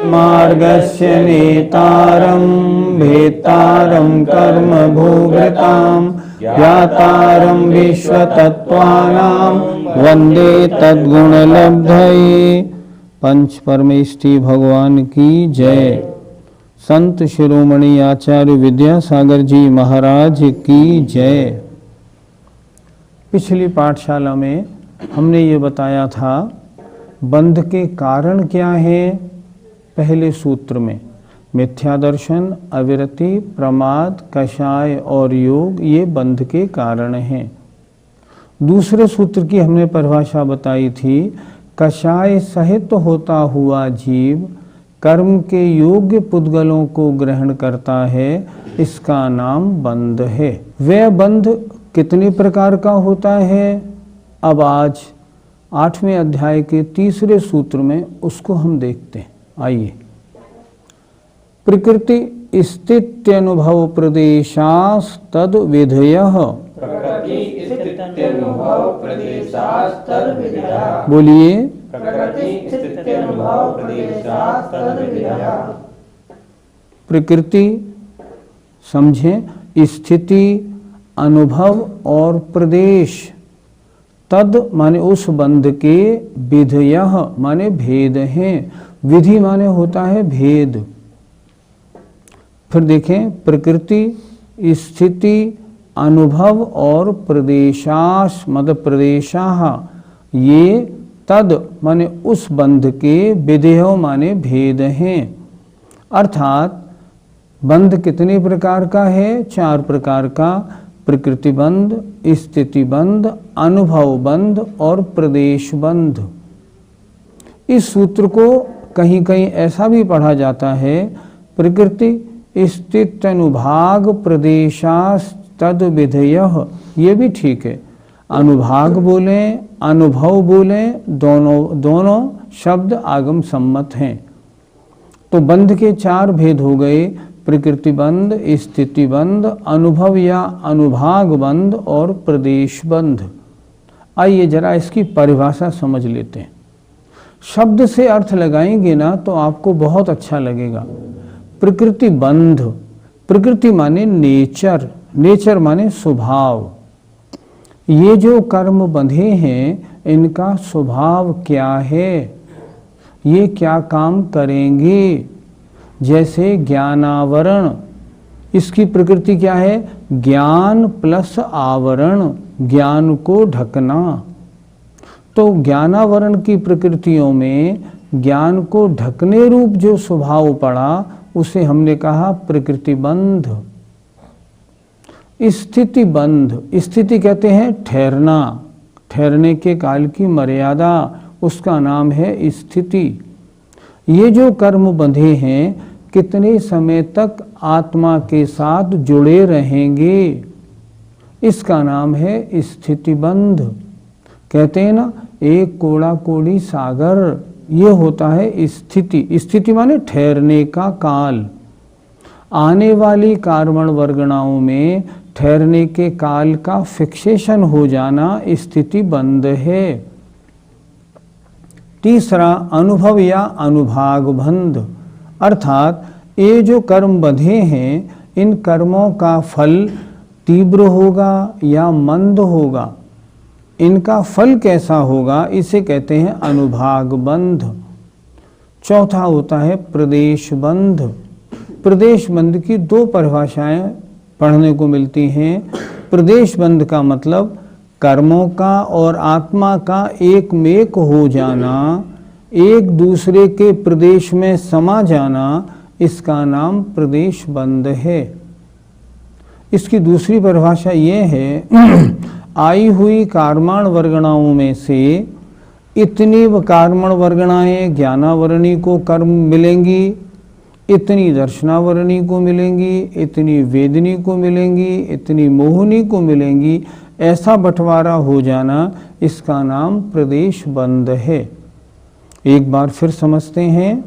मार्गस्य नेतारं भेतारं कर्म भूभृतां ज्ञातारं विश्वतत्त्वानां वन्दे तद्गुणलब्धये। पंच परमेष्ठी भगवान की जय। संत शिरोमणि आचार्य विद्यासागर जी महाराज की जय। पिछली पाठशाला में हमने ये बताया था बंध के कारण क्या है। पहले सूत्र में मिथ्या दर्शन, अविरति, प्रमाद, कषाय और योग ये बंध के कारण हैं। दूसरे सूत्र की हमने परिभाषा बताई थी, कषाय सहित होता हुआ जीव कर्म के योग्य पुद्गलों को ग्रहण करता है, इसका नाम बंध है। वह बंध कितने प्रकार का होता है, अब आज 8वें अध्याय के तीसरे सूत्र में उसको हम देखते हैं। आइए। प्रकृति स्थित्यनुभव प्रदेशास्तद विधयः। बोलिए। प्रकृति समझें, स्थिति, अनुभव और प्रदेश। तद माने उस बंध के, विधयः माने भेद हैं। विधि माने होता है भेद। फिर देखें, प्रकृति, स्थिति, अनुभव और प्रदेशाश मतलब प्रदेशाः, ये तद माने उस बंध के, विधेय माने भेद हैं। अर्थात बंध कितने प्रकार का है, 4 प्रकार का। प्रकृति बंध, स्थिति बंध, अनुभव बंध और प्रदेश बंध। इस सूत्र को कहीं कहीं ऐसा भी पढ़ा जाता है, प्रकृति स्थित्यनुभाग प्रदेशास्तद विधयः, ये भी ठीक है। अनुभाग बोलें, अनुभव बोलें, दोनों शब्द आगम सम्मत हैं। तो बंध के 4 भेद हो गए, प्रकृति बंध, स्थिति बंध, अनुभव या अनुभाग बंध और प्रदेश बंध। आइए जरा इसकी परिभाषा समझ लेते हैं। शब्द से अर्थ लगाएंगे ना तो आपको बहुत अच्छा लगेगा। प्रकृति बंध, प्रकृति माने नेचर, नेचर माने स्वभाव। ये जो कर्म बंधे हैं इनका स्वभाव क्या है, ये क्या काम करेंगे। जैसे ज्ञानावरण, इसकी प्रकृति क्या है, ज्ञान प्लस आवरण, ज्ञान को ढकना। तो ज्ञानावरण की प्रकृतियों में ज्ञान को ढकने रूप जो स्वभाव पड़ा उसे हमने कहा प्रकृति बंध। स्थिति बंध, स्थिति कहते हैं ठहरना, ठहरने के काल की मर्यादा, उसका नाम है स्थिति। ये जो कर्म बंधे हैं कितने समय तक आत्मा के साथ जुड़े रहेंगे, इसका नाम है स्थिति बंध। कहते हैं ना, एक कोड़ा कोड़ी सागर, ये होता है स्थिति। स्थिति माने ठहरने का काल। आने वाली कार्बन वर्गणाओं में ठहरने के काल का फिक्सेशन हो जाना स्थिति बंध है। तीसरा अनुभव या अनुभाग बंध, अर्थात ये जो कर्म बंधे हैं इन कर्मों का फल तीव्र होगा या मंद होगा, इनका फल कैसा होगा, इसे कहते हैं अनुभाग बंध। चौथा होता है प्रदेश बंध। प्रदेश बंध की 2 परिभाषाएं पढ़ने को मिलती हैं। प्रदेश बंध का मतलब कर्मों का और आत्मा का एक मेक हो जाना, एक दूसरे के प्रदेश में समा जाना, इसका नाम प्रदेश बंध है। इसकी दूसरी परिभाषा ये है, आई हुई कार्माण वर्गणाओं में से इतनी कर्मण वर्गणाएं ज्ञानावरणी को कर्म मिलेंगी, इतनी दर्शनावरणी को मिलेंगी, इतनी वेदनी को मिलेंगी, इतनी मोहनी को मिलेंगी, ऐसा बंटवारा हो जाना, इसका नाम प्रदेश बंध है। एक बार फिर समझते हैं।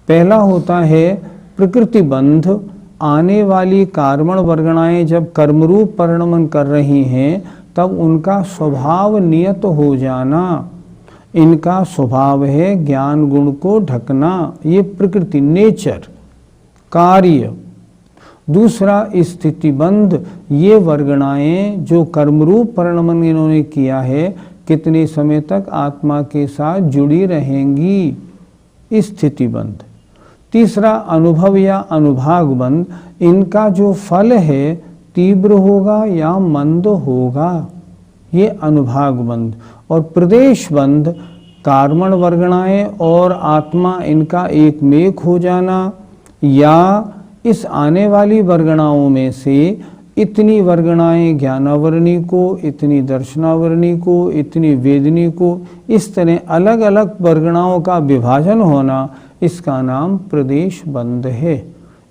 पहला होता है प्रकृति बंध। आने वाली कर्मण वर्गणाएं जब कर्मरूप परिणमन कर रही हैं तब उनका स्वभाव नियत हो जाना। इनका स्वभाव है ज्ञान गुण को ढकना, ये प्रकृति नेचर कार्य। दूसरा स्थिति बंध। ये वर्गणाएं जो कर्मरूप परिणमन इन्होंने किया है कितने समय तक आत्मा के साथ जुड़ी रहेंगी, स्थिति बंध। तीसरा अनुभव या अनुभाग बंध। इनका जो फल है तीव्र होगा या मंद होगा, ये अनुभाग बंध। और प्रदेश बंध, कर्मण वर्गणाएं और आत्मा इनका एक मेक हो जाना, या इस आने वाली वर्गणाओं में से इतनी वर्गणाएं ज्ञानावरणी को, इतनी दर्शनावरणी को, इतनी वेदनी को, इस तरह अलग अलग वर्गणाओं का विभाजन होना, इसका नाम प्रदेश बंध है।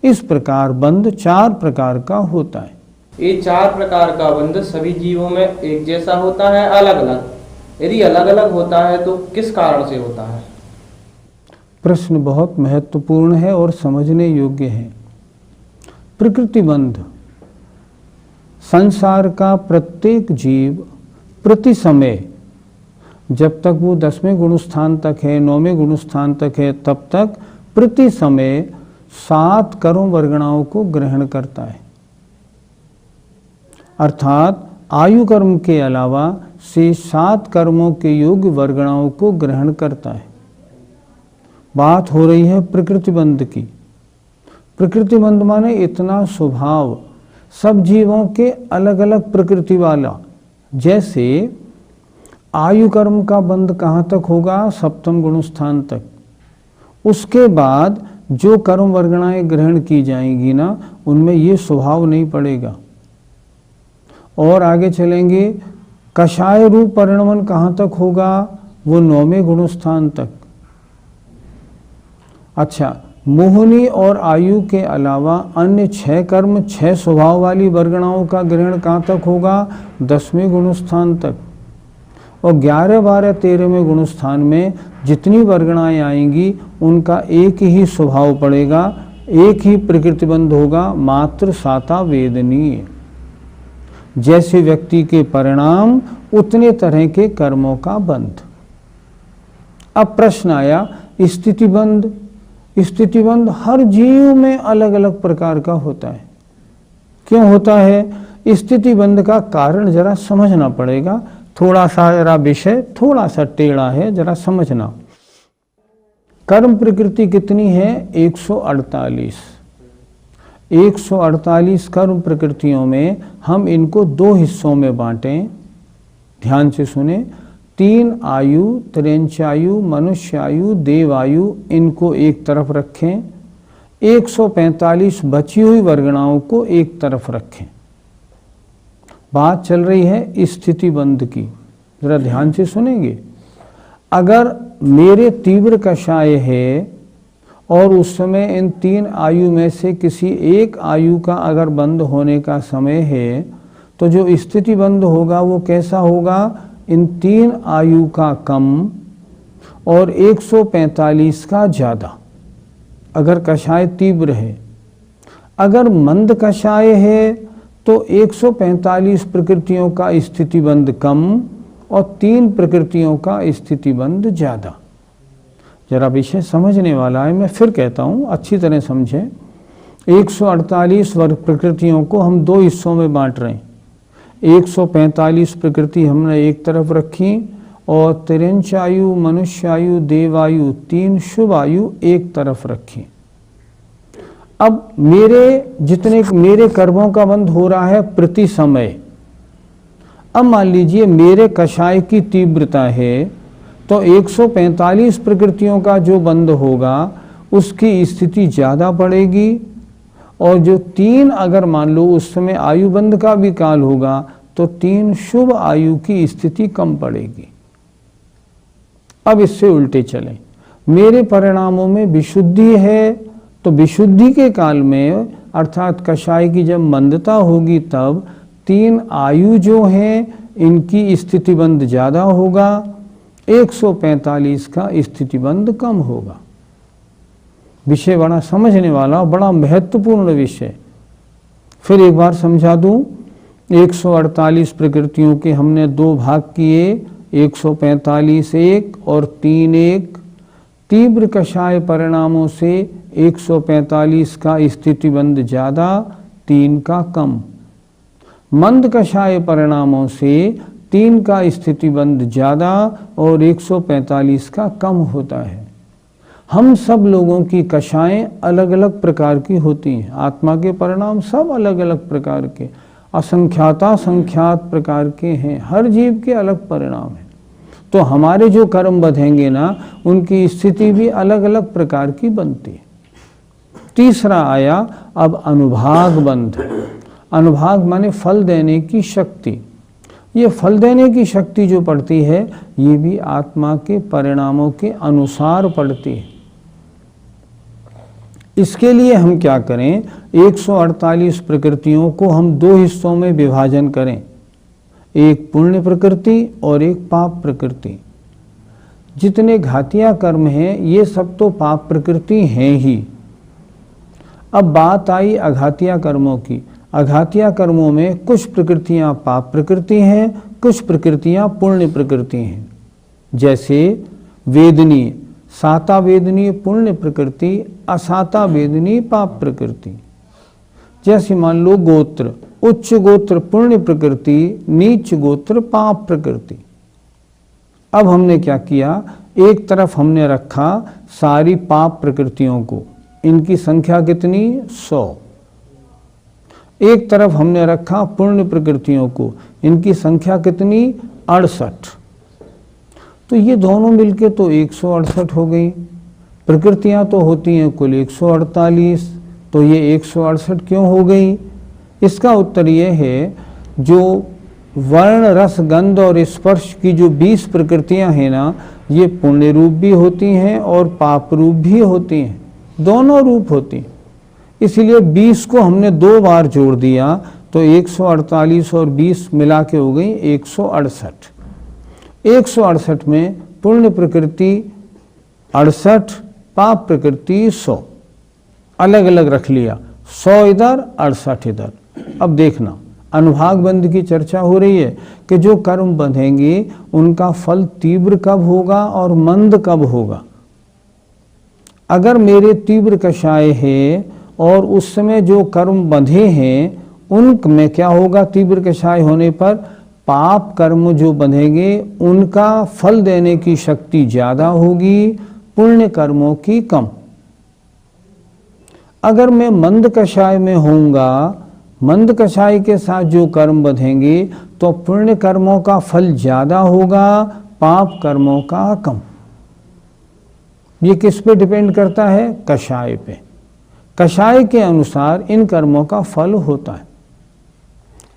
इस प्रकार बंध 4 प्रकार का होता है। ये 4 प्रकार का बंध सभी जीवों में एक जैसा होता है, अलग अलग? यदि अलग अलग होता है तो किस कारण से होता है? प्रश्न बहुत महत्वपूर्ण है और समझने योग्य है। प्रकृति बंध, संसार का प्रत्येक जीव प्रति समय, जब तक वो 10वें गुण स्थान तक है, 9वें गुण स्थान तक है, तब तक प्रति समय 7 कर्म वर्गणाओं को ग्रहण करता है। अर्थात आयु कर्म के अलावा से 7 कर्मों के योग्य वर्गणाओं को ग्रहण करता है। बात हो रही है प्रकृति बंध की। प्रकृति बंध माने इतना स्वभाव, सब जीवों के अलग अलग प्रकृति वाला। जैसे आयु कर्म का बंध कहाँ तक होगा? 7वें गुण स्थान तक। उसके बाद जो कर्म वर्गणाएं ग्रहण की जाएंगी ना, उनमें ये स्वभाव नहीं पड़ेगा। और आगे चलेंगे, कषाय रूप परिणमन कहाँ तक होगा? वो 9वें गुण स्थान तक। अच्छा, मोहनी और आयु के अलावा अन्य 6 कर्म 6 स्वभाव वाली वर्गणाओं का ग्रहण कहाँ तक होगा? 10वें गुण स्थान तक। और 11, 12, 13वें गुण स्थान में जितनी वर्गणाएं आएंगी उनका एक ही स्वभाव पड़ेगा, एक ही प्रकृति बंध होगा, मात्र साता वेदनीय। जैसे व्यक्ति के परिणाम उतने तरह के कर्मों का बंध। अब प्रश्न आया स्थिति बंध। स्थिति बंध हर जीव में अलग अलग प्रकार का होता है। क्यों होता है? स्थिति बंध का कारण जरा समझना पड़ेगा। थोड़ा सा जरा विषय थोड़ा सा टेढ़ा है, जरा समझना। कर्म प्रकृति कितनी है? 148। 148 कर्म प्रकृतियों में हम इनको 2 हिस्सों में बांटें। ध्यान से सुने। 3 आयु, त्र्यंचायु, मनुष्यायु, देवायु, इनको एक तरफ रखें। 145 बची हुई वर्गणाओं को एक तरफ रखें। बात चल रही है स्थिति बंध की, जरा ध्यान से सुनेंगे। अगर मेरे तीव्र कषाय है और उस समय इन 3 आयु में से किसी एक आयु का अगर बंद होने का समय है, तो जो स्थिति बंध होगा वो कैसा होगा? इन 3 आयु का कम और 145 का ज़्यादा, अगर कषाय तीव्र है। अगर मंद कषाय है तो 145 प्रकृतियों का स्थिति बंध कम और 3 प्रकृतियों का स्थिति बंध ज़्यादा। जरा विषय समझने वाला है, मैं फिर कहता हूँ, अच्छी तरह समझें। 148 वर्ग प्रकृतियों को हम 2 हिस्सों में बांट रहे हैं। 145 प्रकृति हमने एक तरफ रखी और त्रिंचायु, मनुष्यायु, देवायु, 3 शुभ आयु एक तरफ रखी। अब मेरे कर्मों का बंध हो रहा है प्रति समय। अब मान लीजिए मेरे कषाय की तीव्रता है तो 145 प्रकृतियों का जो बंध होगा उसकी स्थिति ज़्यादा पड़ेगी, और जो 3 अगर मान लो उस समय आयु बंध का भी काल होगा तो 3 शुभ आयु की स्थिति कम पड़ेगी। अब इससे उल्टे चलें, मेरे परिणामों में विशुद्धि है, तो विशुद्धि के काल में अर्थात कषाय की जब मंदता होगी तब 3 आयु जो हैं इनकी स्थितिबंध ज़्यादा होगा, 145 का स्थितिबंध कम होगा। विषय बड़ा समझने वाला, बड़ा महत्वपूर्ण विषय। फिर एक बार समझा दूं, 148 प्रकृतियों के हमने 2 भाग किए, 145 एक और 3 एक। तीव्र कषाय परिणामों से 145 का स्थितिबंध ज़्यादा, 3 का कम। मंद कषाय परिणामों से 3 का स्थितिबंध ज़्यादा और 145 का कम होता है। हम सब लोगों की कषाएं अलग अलग प्रकार की होती हैं, आत्मा के परिणाम सब अलग अलग प्रकार के, असंख्यात प्रकार के हैं, हर जीव के अलग परिणाम हैं। तो हमारे जो कर्म बंधेंगे ना, उनकी स्थिति भी अलग अलग प्रकार की बनती है। तीसरा आया अब अनुभाग बंध। अनुभाग माने फल देने की शक्ति। ये फल देने की शक्ति जो पड़ती है, ये भी आत्मा के परिणामों के अनुसार पड़ती है। इसके लिए हम क्या करें, 148 प्रकृतियों को हम 2 हिस्सों में विभाजन करें, एक पुण्य प्रकृति और एक पाप प्रकृति। जितने घातिया कर्म हैं ये सब तो पाप प्रकृति हैं ही। अब बात आई अघातिया कर्मों की। अघातिया कर्मों में कुछ प्रकृतियां पाप प्रकृति हैं, कुछ प्रकृतियां पुण्य प्रकृति हैं। जैसे वेदनीय, साता वेदनीय पुण्य प्रकृति, असाता वेदनीय पाप प्रकृति। जैसे मान लो गोत्र, उच्च गोत्र पुण्य प्रकृति, नीच गोत्र पाप प्रकृति। अब हमने क्या किया, एक तरफ हमने रखा सारी पाप प्रकृतियों को, इनकी संख्या कितनी, 100। एक तरफ हमने रखा पुण्य प्रकृतियों को, इनकी संख्या कितनी, 68। तो ये दोनों मिलके तो 168 हो गई। प्रकृतियां तो होती हैं कुल 148, तो ये 168 क्यों हो गई? इसका उत्तर ये है, जो वर्ण रस गंध और स्पर्श की जो 20 प्रकृतियां हैं ना, ये पुण्य रूप भी होती हैं और पाप रूप भी होती हैं, दोनों रूप होती हैं। इसलिए 20 को हमने 2 बार जोड़ दिया तो 148 और 20 मिला के हो गई 168। 168 में पुण्य प्रकृति 68, पाप प्रकृति 100, अलग अलग रख लिया, 100 इधर 68 इधर। अब देखना, अनुभाग बंध की चर्चा हो रही है कि जो कर्म बंधेंगे उनका फल तीव्र कब होगा और मंद कब होगा। अगर मेरे तीव्र कषाय है और उस समय जो कर्म बंधे हैं उनमें क्या होगा, तीव्र कषाय होने पर पाप कर्म जो बंधेंगे उनका फल देने की शक्ति ज्यादा होगी, पुण्य कर्मों की कम। अगर मैं मंद कषाय में होऊंगा, मंद कषाय के साथ जो कर्म बंधेंगे तो पुण्य कर्मों का फल ज्यादा होगा, पाप कर्मों का कम। ये किस पे डिपेंड करता है, कषाय पे। कषाय के अनुसार इन कर्मों का फल होता है।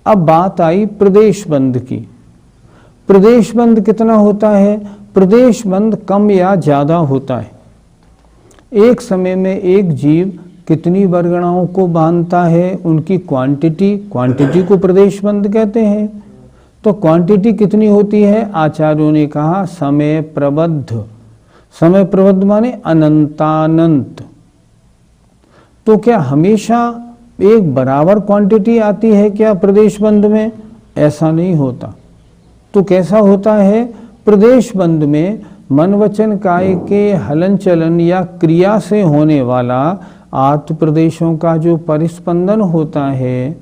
अब बात आई प्रदेश बंध की। प्रदेश बंध कितना होता है? प्रदेश बंध कम या ज्यादा होता है। एक समय में एक जीव कितनी वर्गणाओं को बांधता है, उनकी क्वांटिटी को प्रदेश बंध कहते हैं। तो क्वांटिटी कितनी होती है? आचार्यों ने कहा समय प्रबद्ध। समय प्रबद्ध माने अनंतानंत। तो क्या हमेशा एक बराबर क्वांटिटी आती है क्या प्रदेश बंध में? ऐसा नहीं होता। तो कैसा होता है? प्रदेश बंध में मन वचन काय के हलन चलन या क्रिया से होने वाला आत्म प्रदेशों का जो परिस्पंदन होता है,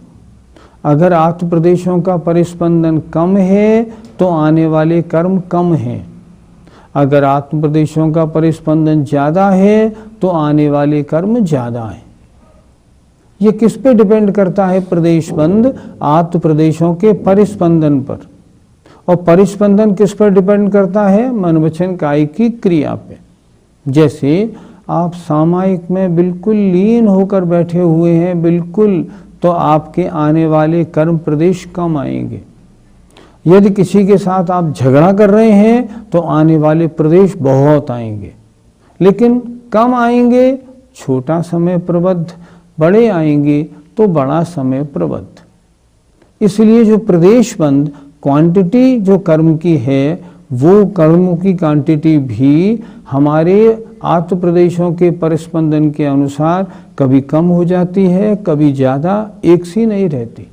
अगर आत्म प्रदेशों का परिस्पंदन कम है तो आने वाले कर्म कम हैं। अगर आत्म प्रदेशों का परिस्पंदन ज्यादा है तो आने वाले कर्म ज्यादा हैं। ये किस पे डिपेंड करता है? प्रदेश बंध आत्म प्रदेशों के परिस्पंदन पर। और परिस्पंदन किस पर डिपेंड करता है? मन वचन काय की क्रिया पे। जैसे आप सामायिक में बिल्कुल लीन होकर बैठे हुए हैं बिल्कुल, तो आपके आने वाले कर्म प्रदेश कम आएंगे। यदि किसी के साथ आप झगड़ा कर रहे हैं तो आने वाले प्रदेश बहुत आएंगे, लेकिन कम आएंगे छोटा समय प्रबद्ध, बड़े आएंगे तो बड़ा समय प्रबद्ध। इसलिए जो प्रदेशबंध क्वांटिटी जो कर्म की है, वो कर्म की क्वांटिटी भी हमारे आत्म प्रदेशों के परिस्पंदन के अनुसार कभी कम हो जाती है, कभी ज़्यादा, एक सी नहीं रहती।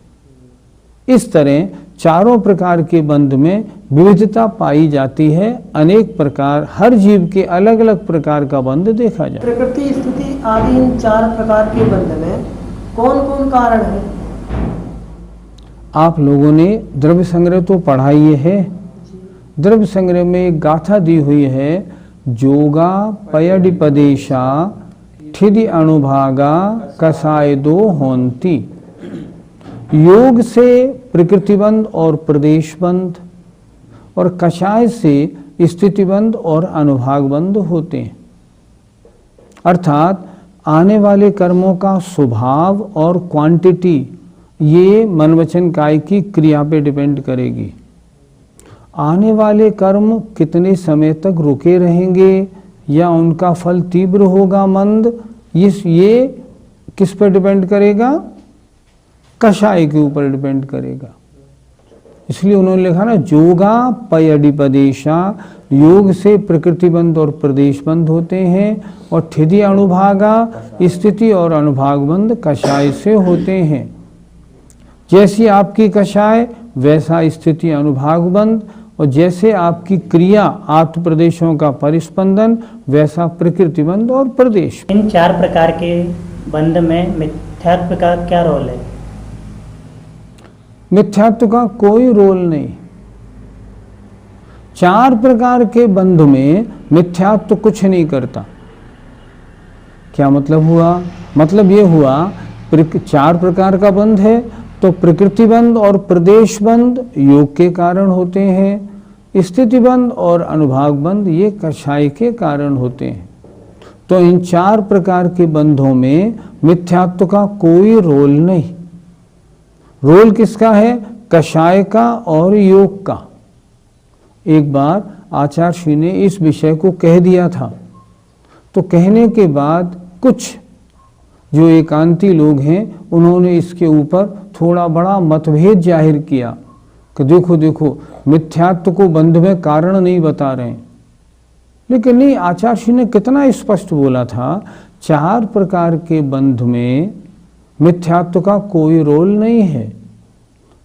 इस तरह चारों प्रकार के बंध में विविधता पाई जाती है, अनेक प्रकार, हर जीव के अलग अलग प्रकार का बंध देखा जाए। प्रकृति, स्थिति आदि इन 4 प्रकार के बंध में कौन कौन कारण है? आप लोगों ने द्रव्य संग्रह तो पढ़ा ही है। द्रव्य संग्रह में एक गाथा दी हुई है, जोगा पयडिपदेशा ठिदि अनुभागा कसायदो होंती। योग से प्रकृतिबंध और प्रदेशबंध और कषाय से स्थितिबंध और अनुभागबंध होते हैं। अर्थात आने वाले कर्मों का स्वभाव और क्वांटिटी ये मन वचन काय की क्रिया पे डिपेंड करेगी। आने वाले कर्म कितने समय तक रुके रहेंगे या उनका फल तीव्र होगा मंद, ये किस पर डिपेंड करेगा? कषाय के ऊपर डिपेंड करेगा। इसलिए उन्होंने लिखा ना, जोगा पयडिपदेशा, योग से प्रकृतिबंध और प्रदेशबंध होते हैं, और ठिदि अनुभागा, स्थिति और अनुभागबंध कषाय से होते हैं। जैसी आपकी कषाय वैसा स्थिति अनुभागबंध, और जैसे आपकी क्रिया आत्म प्रदेशों का परिस्पंदन वैसा प्रकृतिबंध और प्रदेश। इन 4 प्रकार के बंध में मिथ्यात्व का क्या रोल है? मिथ्यात्व का कोई रोल नहीं। 4 प्रकार के बंध में मिथ्यात्व कुछ नहीं करता। क्या मतलब हुआ? मतलब ये हुआ 4 प्रकार का बंध है तो प्रकृतिबंध और प्रदेशबंध योग के कारण होते हैं, स्थितिबंध और अनुभागबंध ये कषाय के कारण होते हैं। तो इन 4 प्रकार के बंधों में मिथ्यात्व का कोई रोल नहीं। रोल किसका है? कषाय का और योग का। एक बार आचार्य श्री ने इस विषय को कह दिया था, तो कहने के बाद कुछ जो एकांती लोग हैं उन्होंने इसके ऊपर थोड़ा बड़ा मतभेद जाहिर किया कि देखो देखो मिथ्यात्व को बंध में कारण नहीं बता रहे हैं। लेकिन नहीं, आचार्य श्री ने कितना स्पष्ट बोला था, 4 प्रकार के बंध में मिथ्यात्व का कोई रोल नहीं है।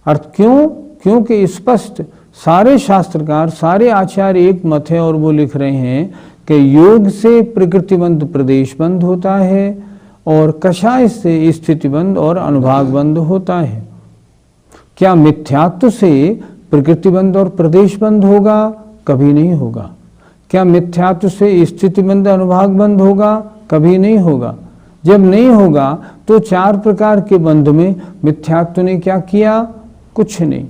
अर्थ क्यों? क्योंकि स्पष्ट सारे शास्त्रकार, सारे आचार्य एक मत है और वो लिख रहे हैं कि योग से प्रकृतिबंध प्रदेशबंध होता है और कषाय से स्थितिबंध और अनुभागबंध होता है। क्या मिथ्यात्व से प्रकृतिबंध और प्रदेशबंध होगा? कभी नहीं होगा। क्या मिथ्यात्व से स्थितिबंध अनुभागबंध होगा? कभी नहीं होगा। जब नहीं होगा तो 4 प्रकार के बंध में मिथ्यात्व ने क्या किया? कुछ नहीं।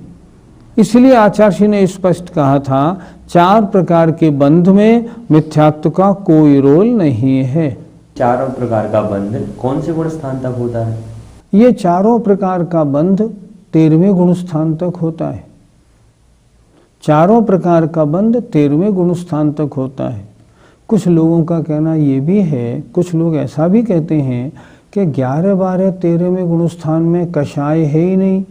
इसलिए आचार्य ने स्पष्ट कहा था 4 प्रकार के बंध में मिथ्यात्व का कोई रोल नहीं है। चारों प्रकार का बंध कौन से गुण स्थान तक होता है? ये चारों प्रकार का बंध 13वें गुण स्थान तक होता है। चारों प्रकार का बंध 13वें गुण स्थान तक होता है। कुछ लोगों का कहना ये भी है, कुछ लोग ऐसा भी कहते हैं कि 11, 12, 13वें गुण स्थान में कषाय है ही नहीं,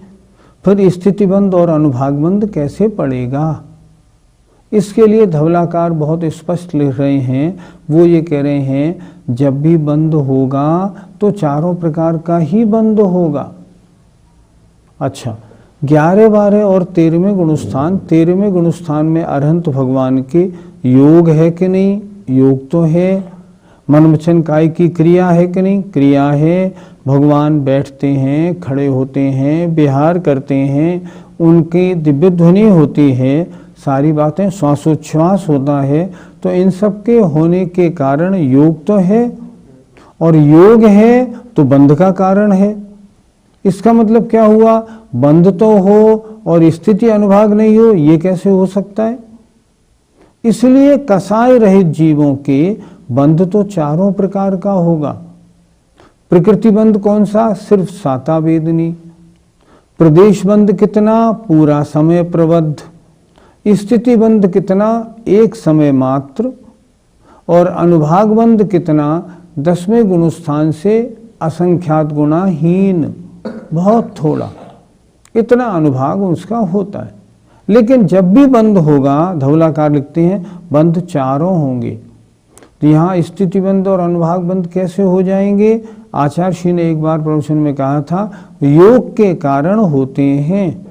फिर स्थितिबंध और अनुभागबंध कैसे पड़ेगा? इसके लिए धवलाकार बहुत स्पष्ट लिख रहे हैं। वो ये कह रहे हैं जब भी बंध होगा तो चारों प्रकार का ही बंध होगा। अच्छा, 11, 12 और 13वें गुणस्थान, 13वें गुणस्थान में अरहंत भगवान के योग है कि नहीं? योग तो है। मन वचन काय की क्रिया है कि नहीं? क्रिया है। भगवान बैठते हैं, खड़े होते हैं, विहार करते हैं, उनकी दिव्य ध्वनि होती है, सारी बातें, श्वासोच्छ्वास होता है। तो इन सब के होने के कारण योग तो है, और योग है तो बंध का कारण है। इसका मतलब क्या हुआ? बंध तो हो और स्थिति अनुभाग नहीं हो, ये कैसे हो सकता है? इसलिए कसाय रहित जीवों के बंध तो चारों प्रकार का होगा। प्रकृति बंध कौन सा? सिर्फ साता वेदनी। प्रदेश बंध कितना, पूरा समय प्रबद्ध। स्थिति बंध कितना, एक समय मात्र। और अनुभाग बंध कितना, 10वें गुणस्थान से असंख्यात गुणा हीन, बहुत थोड़ा, इतना अनुभाग उसका होता है। लेकिन जब भी बंध होगा, धवलाकार लिखते हैं, बंध चारों होंगे। तो यहाँ स्थिति बंध और अनुभाग बंध कैसे हो जाएंगे? आचार्य श्री ने एक बार प्रवचन में कहा था, योग के कारण होते हैं।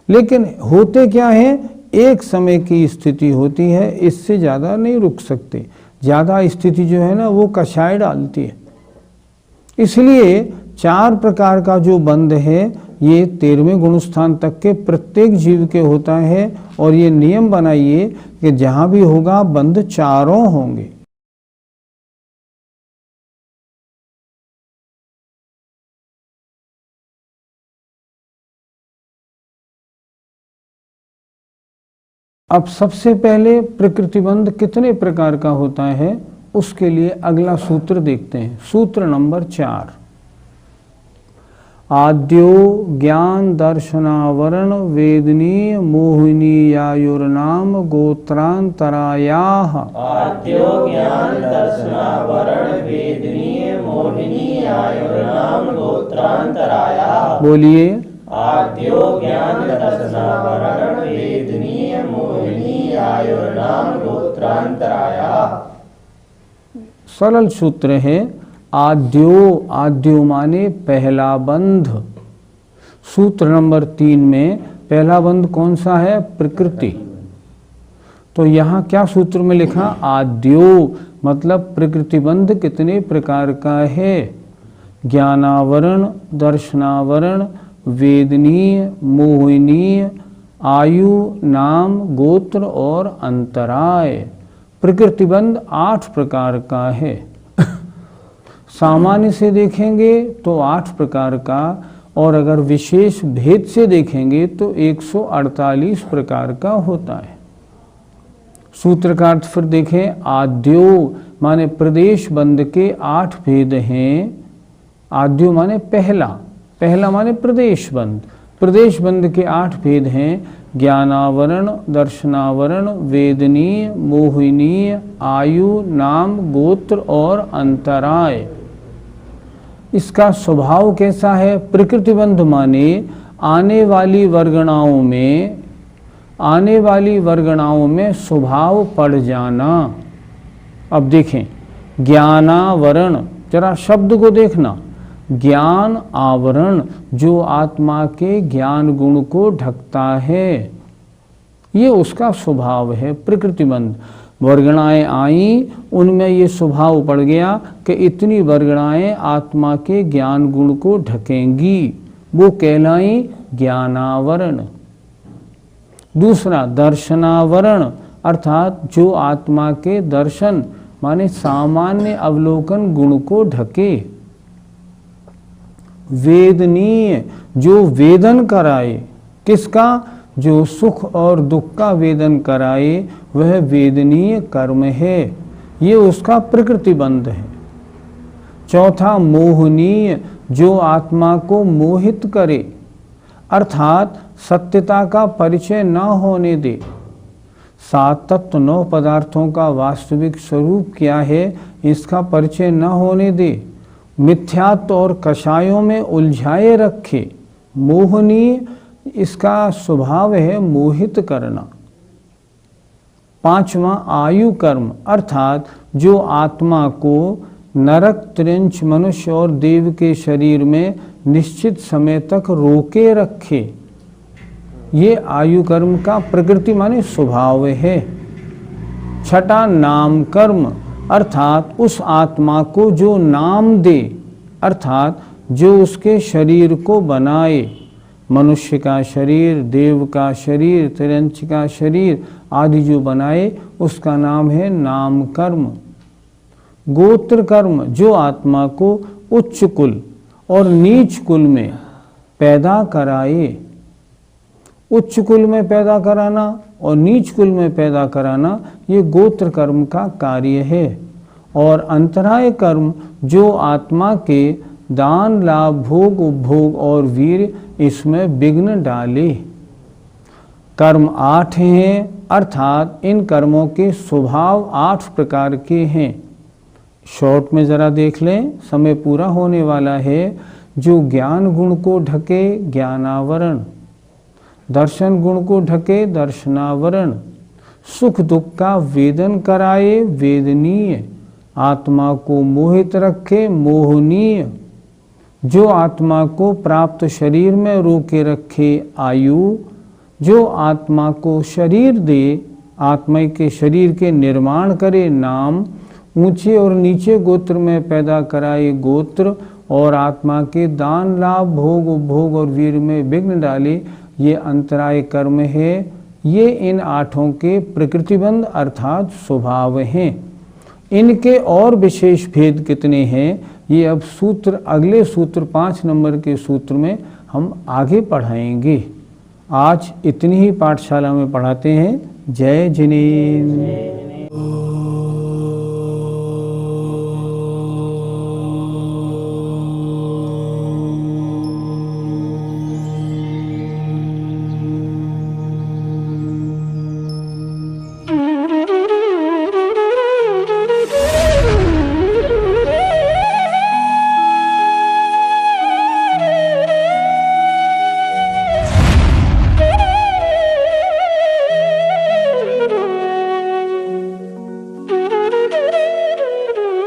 लेकिन होते क्या है? एक समय की स्थिति होती है, इससे ज़्यादा नहीं रुक सकते। ज़्यादा स्थिति जो है ना, वो कषाय डालती है। इसलिए 4 प्रकार का जो बंध है, ये 13वें गुणस्थान तक के प्रत्येक जीव के होता है। और ये नियम बनाइए कि जहाँ भी होगा बंध चारों होंगे। अब सबसे पहले प्रकृति बंध कितने प्रकार का होता है, उसके लिए अगला सूत्र देखते हैं। सूत्र नंबर 4। आद्यो ज्ञान दर्शनावरण वेदनीय मोहिनीयायुर्नाम गोत्रांतरायाः। आद्यो ज्ञान दर्शनावरण वेदनीय मोहिनीयायुर्नाम गोत्रांतरायाः। बोलिए। आद्यो ज्ञान दर्शनावरण वेदनीय मोहिनीयायुर्नाम गोत्रांतरायाः। सरल सूत्र है। आद्यो, आद्यो माने पहला बंध। सूत्र नंबर 3 में पहला बंध कौन सा है? प्रकृति। तो यहाँ क्या सूत्र में लिखा? आद्यो, मतलब प्रकृति बंध कितने प्रकार का है? ज्ञानावरण, दर्शनावरण, वेदनीय, मोहिनीय, आयु, नाम, गोत्र और अंतराय। प्रकृति बंध 8 प्रकार का है। सामान्य से देखेंगे तो 8 प्रकार का, और अगर विशेष भेद से देखेंगे तो 148 प्रकार का होता है। सूत्र का अर्थ फिर देखें। आद्यो माने प्रदेश बंध के 8 भेद हैं। आद्यो माने पहला, पहला माने प्रदेश बंध। प्रदेश बंध के 8 भेद हैं। ज्ञानावरण, दर्शनावरण, वेदनीय, मोहिनीय, आयु, नाम, गोत्र और अंतराय। इसका स्वभाव कैसा है? प्रकृति बंध माने आने वाली वर्गणाओं में स्वभाव पड़ जाना। अब देखें, ज्ञानावरण, जरा शब्द को देखना। ज्ञान आवरण, जो आत्मा के ज्ञान गुण को ढकता है, ये उसका स्वभाव है। प्रकृति बंध वर्गणाएं आई, उनमें ये स्वभाव पड़ गया कि इतनी वर्गणाएं आत्मा के ज्ञान गुण को ढकेंगी, वो कहलाई ज्ञानावरण। दूसरा दर्शनावरण, अर्थात जो आत्मा के दर्शन माने सामान्य अवलोकन गुण को ढके। वेदनीय, जो वेदन कराए। किसका? जो सुख और दुख का वेदन कराए, वह वेदनीय कर्म है। ये उसका प्रकृति बंध है। चौथा मोहनीय, जो आत्मा को मोहित करे, अर्थात सत्यता का परिचय न होने दे। 7 तत्व 9 पदार्थों का वास्तविक स्वरूप क्या है, इसका परिचय न होने दे। मिथ्यात्व और कषायों में उलझाए रखे। मोहनीय, इसका स्वभाव है मोहित करना। 5वां आयु कर्म, अर्थात जो आत्मा को नरक, त्रिंच, मनुष्य और देव के शरीर में निश्चित समय तक रोके रखे। ये आयु कर्म का प्रकृति माने स्वभाव है। 6ठा नाम कर्म, अर्थात उस आत्मा को जो नाम दे, अर्थात जो उसके शरीर को बनाए। मनुष्य का शरीर, देव का शरीर, तिरंच का शरीर आदि जो बनाए, उसका नाम है नाम कर्म। गोत्र कर्म, जो आत्मा को उच्च कुल और नीच कुल में पैदा कराए। उच्च कुल में पैदा कराना और नीच कुल में पैदा कराना, ये गोत्र कर्म का कार्य है। और अंतराय कर्म, जो आत्मा के दान लाभ भोग उपभोग और वीर इसमें विघ्न डाले। कर्म 8 हैं, अर्थात इन कर्मों के स्वभाव 8 प्रकार के हैं। शॉर्ट में ज़रा देख लें, समय पूरा होने वाला है। जो ज्ञान गुण को ढके ज्ञानावरण, दर्शन गुण को ढके दर्शनावरण, सुख दुख का वेदन कराए वेदनीय, आत्मा को मोहित रखे मोहनीय, जो आत्मा को प्राप्त शरीर में रोके रखे आयु, जो आत्मा को शरीर दे, आत्मा के शरीर के निर्माण करे नाम, ऊंचे और नीचे गोत्र में पैदा कराए गोत्र, और आत्मा के दान लाभ भोग उपभोग और वीर में विघ्न डाले, ये अंतराय कर्म है। ये इन 8 के प्रकृतिबंध अर्थात स्वभाव हैं। इनके और विशेष भेद कितने हैं, ये अब सूत्र अगले सूत्र 5 नंबर के सूत्र में हम आगे पढ़ाएंगे। आज इतनी ही पाठशाला में पढ़ाते हैं। जय जिनेन्द्र।